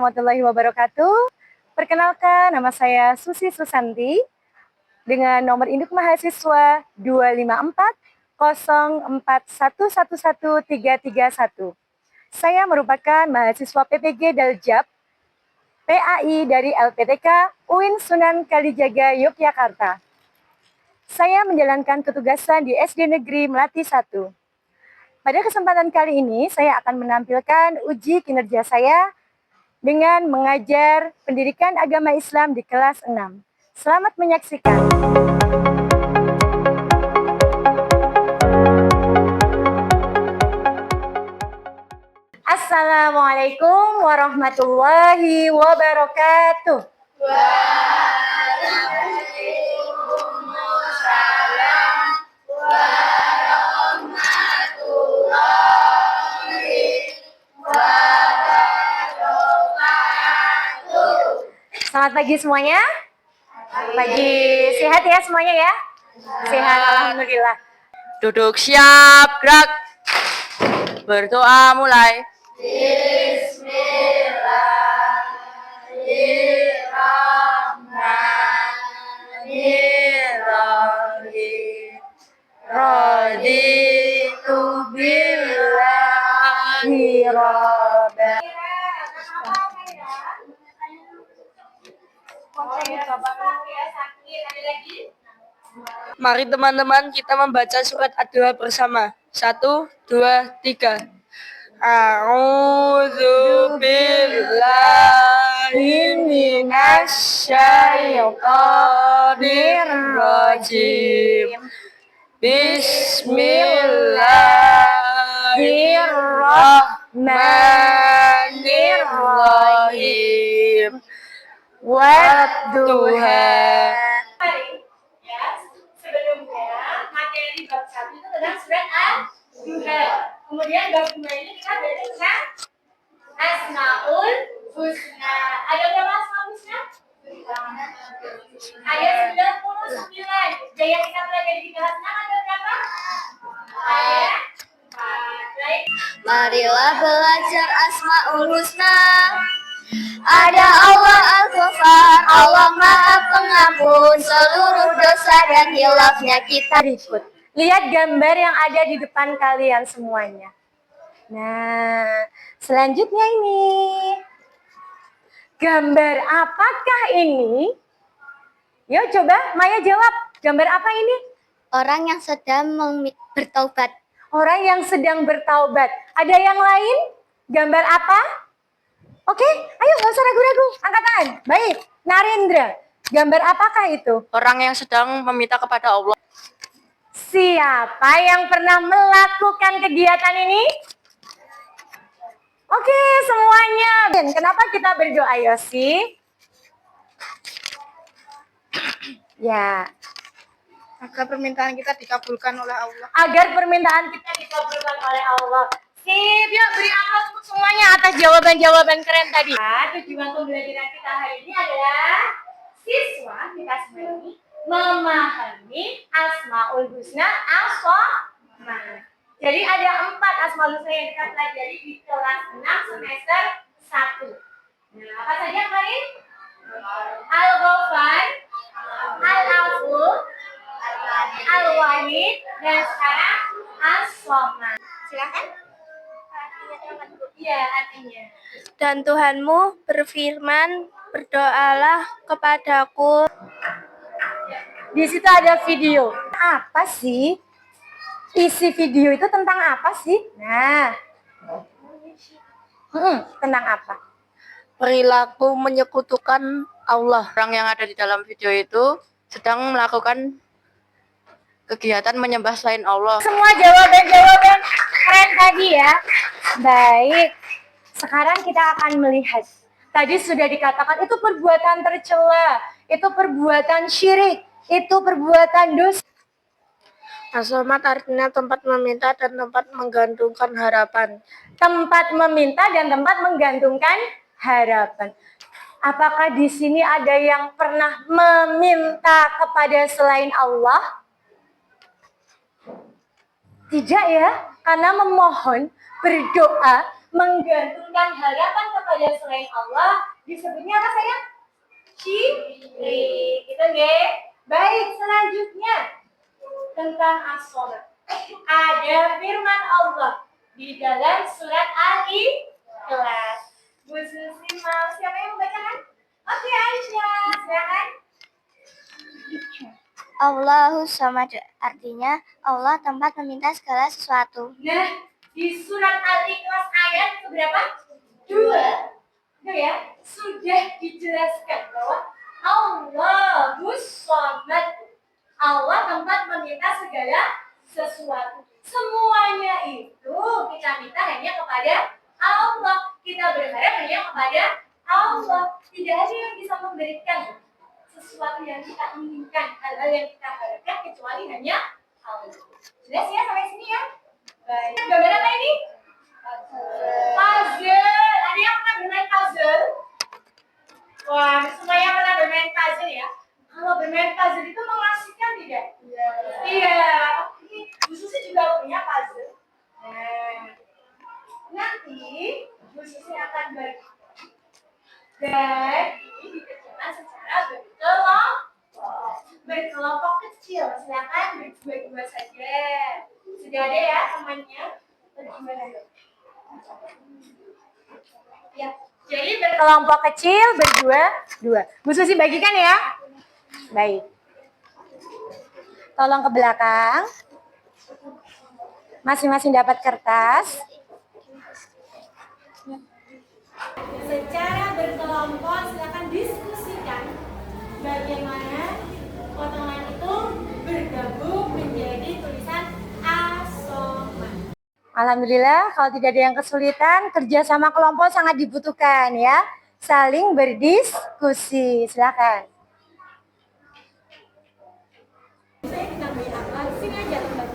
warahmatullahi wabarakatuh. Perkenalkan, nama saya Susi Susanti dengan nomor induk mahasiswa 25404111331. Saya merupakan mahasiswa PPG Daljab PAI dari LPTK UIN Sunan Kalijaga, Yogyakarta. Saya menjalankan ketugasan di SD Negeri Melati 1. Pada kesempatan kali ini, saya akan menampilkan uji kinerja saya dengan mengajar pendidikan agama Islam di kelas 6. Selamat menyaksikan. Assalamualaikum warahmatullahi wabarakatuh. Waalaikumsalam warahmatullahi wabarakatuh. Selamat pagi semuanya. Pagi, sehat ya semuanya ya? Sehat, alhamdulillah. Duduk siap, gerak. Berdoa mulai. Bismillahirrahmanirrahim. Raditu billahi rabban. Mari teman-teman kita membaca surat Ad-Duha bersama. 1, 2, 3. A'udzu billahi minasyaitonir rajim. Bismillahirrahmanirrahim. Wadduha. Sebelumnya materi bab 1 itu tentang surat Ad-Duha. Kemudian bab 2 ini kita belajar tentang Asmaul Husna. Ada berapa Asmaul Husna? Ada 99. Dan yang kita pelajari di kelas 6 ada berapa? Ada 4. Baik. Marilah belajar Asmaul Husna. Ada Allah Al-Ghafar, Allah Maha Pengampun seluruh dosa dan hilafnya kita. Berikut, lihat gambar yang ada di depan kalian semuanya. Nah, selanjutnya ini. Gambar apakah ini? Yuk coba Maya jawab. Gambar apa ini? Orang yang sedang bertaubat. Orang yang sedang bertaubat. Ada yang lain? Gambar apa? Oke, ayo nggak usah ragu-ragu. Angkat tangan. Baik, Narendra. Gambar apakah itu? Orang yang sedang meminta kepada Allah. Siapa yang pernah melakukan kegiatan ini? Oke, semuanya. Dan kenapa kita berdoa, Yosi? Ya. Agar permintaan kita dikabulkan oleh Allah. Agar permintaan kita dikabulkan oleh Allah. Sip, yuk beri aplaus untuk semuanya atas jawaban-jawaban keren tadi. Nah, tujuan pembelajaran kita hari ini adalah siswa kita semua ini memahami Asmaul Husna as-Sommah. Jadi ada 4 Asmaul Husna yang kita pelajari di kelas 6 semester 1. Nah, apa saja kemarin? Al-Ghafar, Al-Afu, Al-Wahid, dan sekarang as-Sommah. Silakan. Iya, artinya. Dan Tuhanmu berfirman, berdoalah kepadaku. Di situ ada video. Apa sih? Isi video itu tentang apa sih? Nah. Tentang apa? Perilaku menyekutukan Allah. Orang yang ada di dalam video itu sedang melakukan kegiatan menyembah selain Allah. Semua jawaban-jawaban keren tadi ya. Baik. Sekarang kita akan melihat. Tadi sudah dikatakan itu perbuatan tercela, itu perbuatan syirik, itu perbuatan dosa. As-Somad artinya tempat meminta dan tempat menggantungkan harapan. Tempat meminta dan tempat menggantungkan harapan. Apakah di sini ada yang pernah meminta kepada selain Allah? Tidak ya, karena memohon, berdoa, menggantungkan harapan kepada kepada selain Allah disebutnya apa sayang? Syirik. Itu nggih. Baik, selanjutnya tentang as-shalat. Ada firman Allah di dalam surat Al-Ikhlas. Bu Susi mau siapa yang membacakan? Oke, Aisyah, silakan. Allahu Samad, artinya Allah tempat meminta segala sesuatu. Nah, di surat Al-Ikhlas ayat berapa? 2. Itu ya, sudah dijelaskan bahwa Allahus Samad. Allah tempat meminta segala sesuatu. Semuanya itu kita minta hanya kepada Allah. Kita berharap hanya kepada Allah. Tidak ada yang bisa memberikan sesuatu yang kita inginkan, hal-hal yang kita harapkan kecuali hanya Allah. Jelas ya sampai sini ya? Baik. Gambar apa ini? Puzzle. Ada yang pernah bermain puzzle? Wah, semuanya pernah bermain puzzle ya? Kalau bermain puzzle itu mengasihkan tidak? Iya. Bu Susi juga punya puzzle. Nah, nanti Bu Susi akan bagi. Dan ini dikerjakan secara berkelompok kecil. Silakan berdua-dua saja. Sudah ada ya temannya? Bagaimana? Ya. Jadi berkelompok kecil berdua-dua. Bu Susi bagikan ya. Baik. Tolong ke belakang. Masing-masing dapat kertas. Secara berkelompok silakan diskusikan bagaimana potongan itu bergabung menjadi tulisan as-shamat. Alhamdulillah, kalau tidak ada yang kesulitan, kerja sama kelompok sangat dibutuhkan ya. Saling berdiskusi. Silakan. Saya ditambah apa? Sini aja lembar.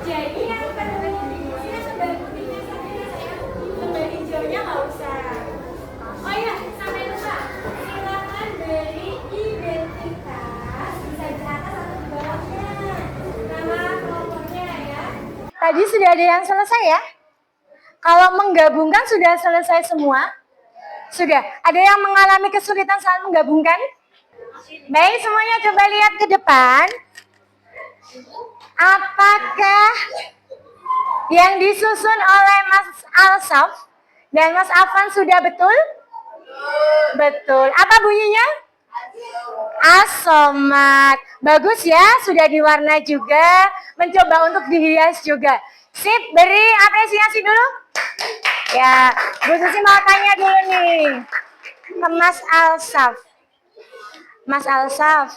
Jadi yang perlu sini lembar putihnya saja ya sayang. Lembar hijaunya nggak usah. Oh iya, sampai lupa. Silakan beri identitas. Bisa di atas atau di bawahnya. Nama kelompoknya ya. Tadi sudah ada yang selesai ya? Kalau menggabungkan sudah selesai semua? Sudah. Ada yang mengalami kesulitan saat menggabungkan? Baik, semuanya coba lihat ke depan. Apakah yang disusun oleh Mas Alsaf dan Mas Afan sudah betul? Betul. Apa bunyinya? As-shamat. Bagus ya, sudah diwarna juga. Mencoba untuk dihias juga. Sip, beri apresiasi dulu. Ya, Bu Susi mau tanya dulu nih ke Mas Alsaf. Mas Alsaf,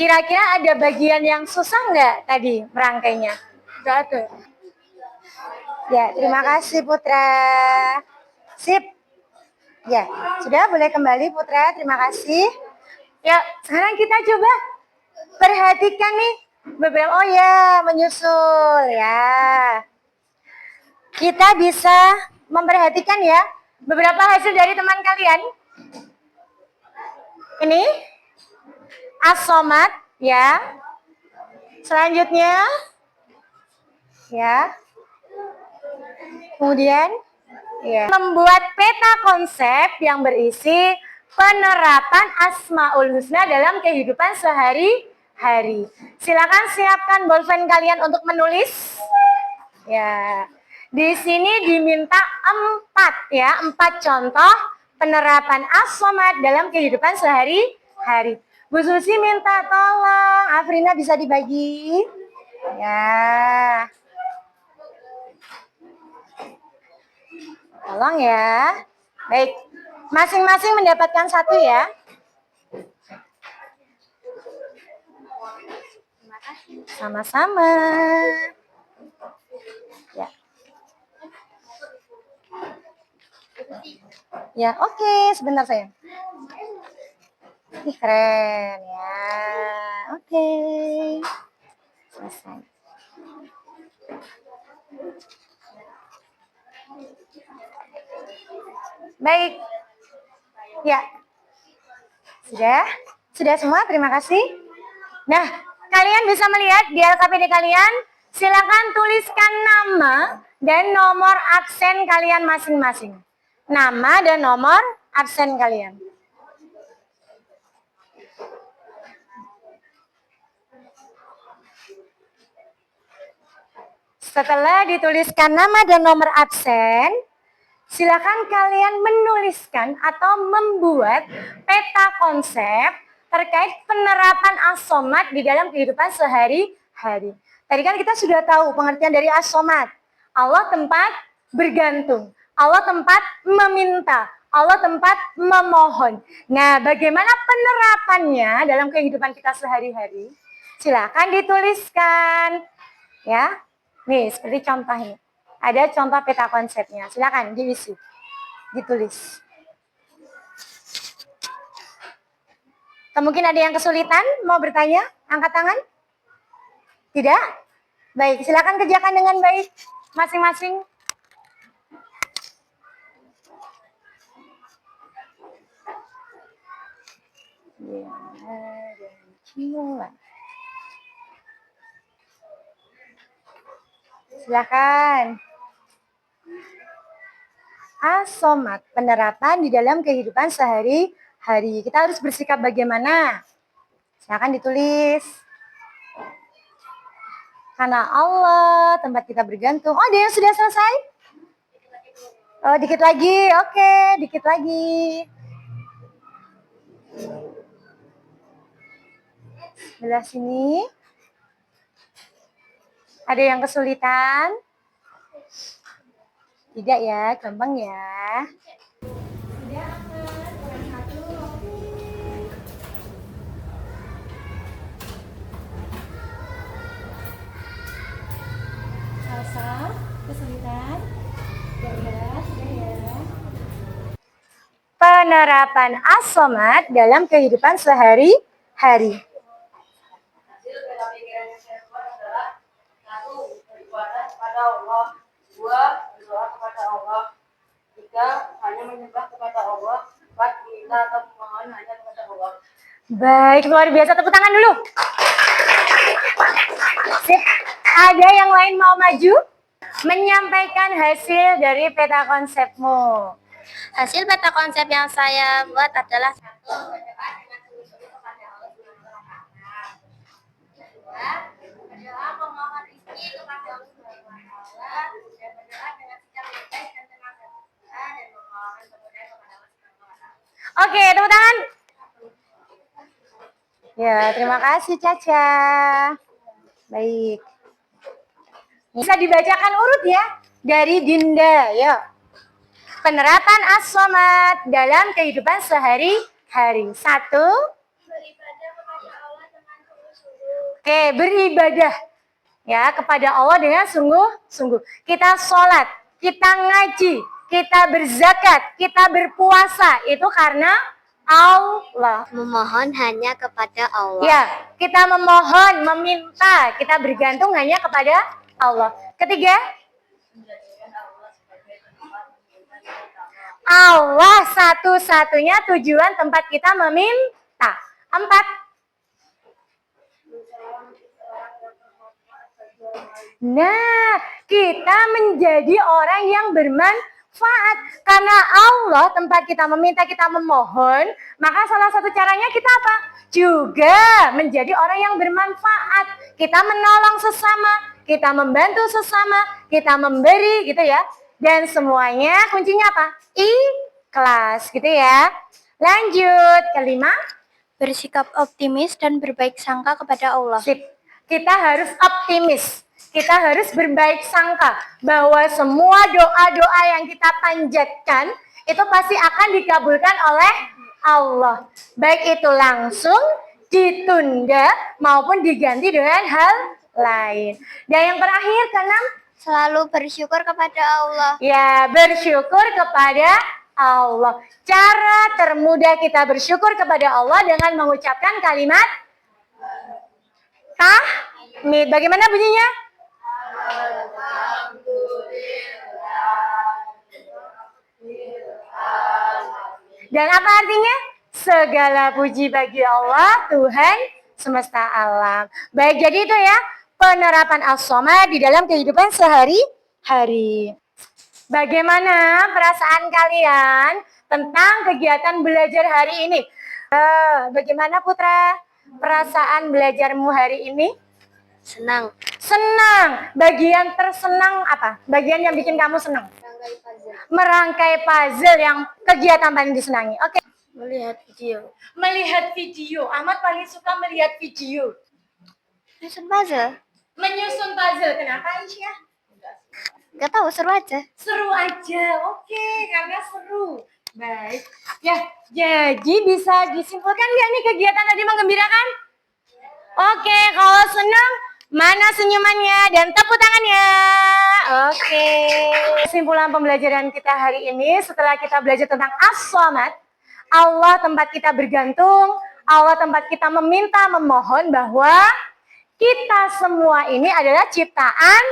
kira-kira ada bagian yang susah nggak tadi merangkainya? Nggak ada. Ya, terima kasih Putra. Sip. Ya, sudah boleh kembali Putra, terima kasih. Ya, sekarang kita coba perhatikan nih beberapa, oh ya, menyusul ya. Kita bisa memperhatikan ya beberapa hasil dari teman kalian. Ini as-shamat ya. Selanjutnya ya. Kemudian ya, membuat peta konsep yang berisi penerapan Asmaul Husna dalam kehidupan sehari-hari. Silakan siapkan bolpen kalian untuk menulis. Ya. Di sini diminta 4 contoh penerapan as-shamat dalam kehidupan sehari-hari. Bu Susi minta tolong, Afrina bisa dibagi? Ya. Tolong ya. Baik, masing-masing mendapatkan 1 ya. Sama-sama. Ya. Ya, oke, sebentar sayang. Ih, keren ya. Oke. Selesai. Baik. Ya. Sudah semua, terima kasih. Nah, kalian bisa melihat di LKPD kalian, silakan tuliskan nama dan nomor absen kalian masing-masing. nama dan nomor absen kalian. Setelah dituliskan nama dan nomor absen, silakan kalian menuliskan atau membuat peta konsep terkait penerapan as-somad di dalam kehidupan sehari-hari. Tadi kan kita sudah tahu pengertian dari as-somad. Allah tempat bergantung, Allah tempat meminta, Allah tempat memohon. Nah, bagaimana penerapannya dalam kehidupan kita sehari-hari? Silakan dituliskan, ya. Nih, seperti contoh ini. Ada contoh peta konsepnya. Silakan diisi, ditulis. Atau mungkin ada yang kesulitan mau bertanya? Angkat tangan? Tidak? Baik, silakan kerjakan dengan baik masing-masing. Ya, dan cimol. Silakan. As-somad, penerapan di dalam kehidupan sehari-hari. Kita harus bersikap bagaimana? Silakan ditulis. Karena Allah tempat kita bergantung. Oh, ada yang sudah selesai? Oh, dikit lagi. Oke, dikit lagi. Sebelah sini. Ada yang kesulitan? Tidak ya, gampang ya. Tidak akan, kurang satu, oke. Elsa, kesulitan? Tidak, sudah ya. Penerapan as-somad dalam kehidupan sehari-hari. Allah, 2 berdoa kepada Allah, 3 hanya menyembah kepada Allah, 4 minta atau memohon hanya kepada Allah. Baik, luar biasa, tepuk tangan dulu. Sip. Ada yang lain mau maju? Menyampaikan hasil dari peta konsepmu. Hasil peta konsep yang saya buat adalah 1. Berdoa dengan sungguh-sungguh kepada Allah Subhanahu wa taala. 2. Berdoa memohon rezeki kepada Allah Subhanahu wa taala dan berdoa dengan sikap yang baik dan tenang hati dan memohon kemudahan kepada Allah Subhanahu wa taala. Oke, tepuk tangan. Ya, terima kasih Caca. Baik. Bisa dibacakan urut ya dari Dinda, ya. Penerapan as-somad dalam kehidupan sehari-hari. 1. Beribadah kepada Allah dengan sungguh-sungguh. Oke, beribadah ya kepada Allah dengan sungguh-sungguh. Kita sholat, kita ngaji, kita berzakat, kita berpuasa. Itu karena Allah. Memohon hanya kepada Allah. Ya, kita memohon, meminta, kita bergantung hanya kepada Allah. Ketiga, Allah satu-satunya tujuan tempat kita meminta. 4. Nah, kita menjadi orang yang bermanfaat. Karena Allah tempat kita meminta, kita memohon, maka salah satu caranya kita apa? Juga menjadi orang yang bermanfaat. Kita menolong sesama, kita membantu sesama, kita memberi gitu ya. Dan semuanya kuncinya apa? Ikhlas gitu ya. Lanjut, kelima. Bersikap optimis dan berbaik sangka kepada Allah. Sip. Kita harus optimis. Kita harus berbaik sangka bahwa semua doa-doa yang kita panjatkan itu pasti akan dikabulkan oleh Allah. Baik itu langsung, ditunda, maupun diganti dengan hal lain. Dan yang terakhir, keenam, Selalu bersyukur kepada Allah. ya, bersyukur kepada Allah. Cara termudah kita bersyukur kepada Allah dengan mengucapkan kalimat tahmid. Bagaimana bunyinya? Dan apa artinya? Segala puji bagi Allah, Tuhan semesta alam. Baik, jadi itu ya penerapan as-somad di dalam kehidupan sehari-hari. Bagaimana perasaan kalian tentang kegiatan belajar hari ini? Bagaimana Putra? Perasaan belajarmu hari ini? Senang. Senang. Bagian tersenang apa? Bagian yang bikin kamu senang? Merangkai puzzle yang kegiatan paling disenangi. Oke. Melihat video. Melihat video. Ahmad paling suka melihat video. Nyusun puzzle. Menyusun puzzle. Kenapa Aisyah? Gak tahu, seru aja. Seru aja. Oke, karena seru. Baik. Ya, jadi bisa disimpulkan nggak nih kegiatan tadi menggembirakan? Oke, kalau senang, mana senyumannya dan tepuk tangannya? Oke. Kesimpulan pembelajaran kita hari ini setelah kita belajar tentang as-samad, Allah tempat kita bergantung, Allah tempat kita meminta, memohon bahwa kita semua ini adalah ciptaan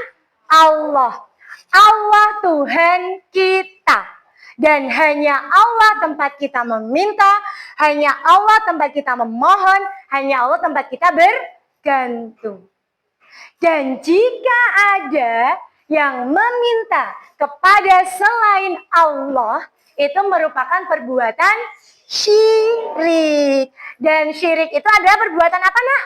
Allah. Allah Tuhan kita. Dan hanya Allah tempat kita meminta, hanya Allah tempat kita memohon, hanya Allah tempat kita bergantung. Dan jika ada yang meminta kepada selain Allah, itu merupakan perbuatan syirik. Dan syirik itu adalah perbuatan apa, Nak?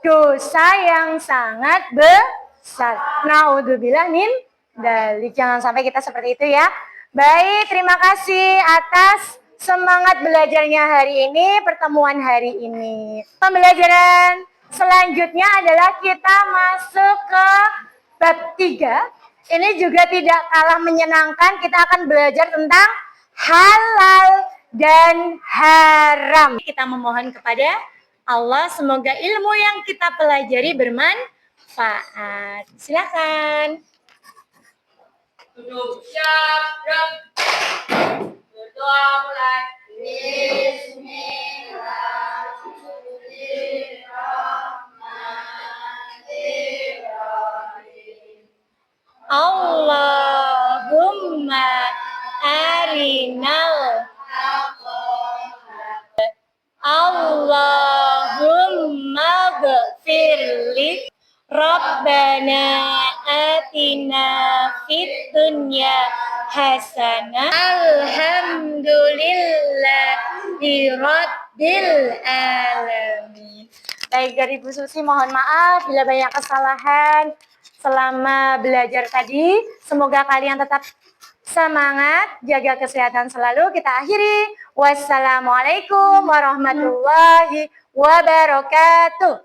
Dosa yang sangat besar. Naudzubillah min dzalik. Jangan sampai kita seperti itu ya. Baik, terima kasih atas semangat belajarnya hari ini, pertemuan hari ini. Pembelajaran selanjutnya adalah kita masuk ke bab 3. Ini juga tidak kalah menyenangkan, kita akan belajar tentang halal dan haram. Kita memohon kepada Allah semoga ilmu yang kita pelajari bermanfaat. Silakan. Duduk siap, gerak. Berdoa mulai. Bismillahirrahmanirrahim. Allahumma arinal Allahumma ghfirli Rabbana atina fid dunya hasanah. Alhamdulillahi rabbil alamin. Baik, dari Bu Susi mohon maaf bila banyak kesalahan selama belajar tadi. Semoga kalian tetap semangat, jaga kesehatan selalu. Kita akhiri. Wassalamualaikum warahmatullahi wabarakatuh.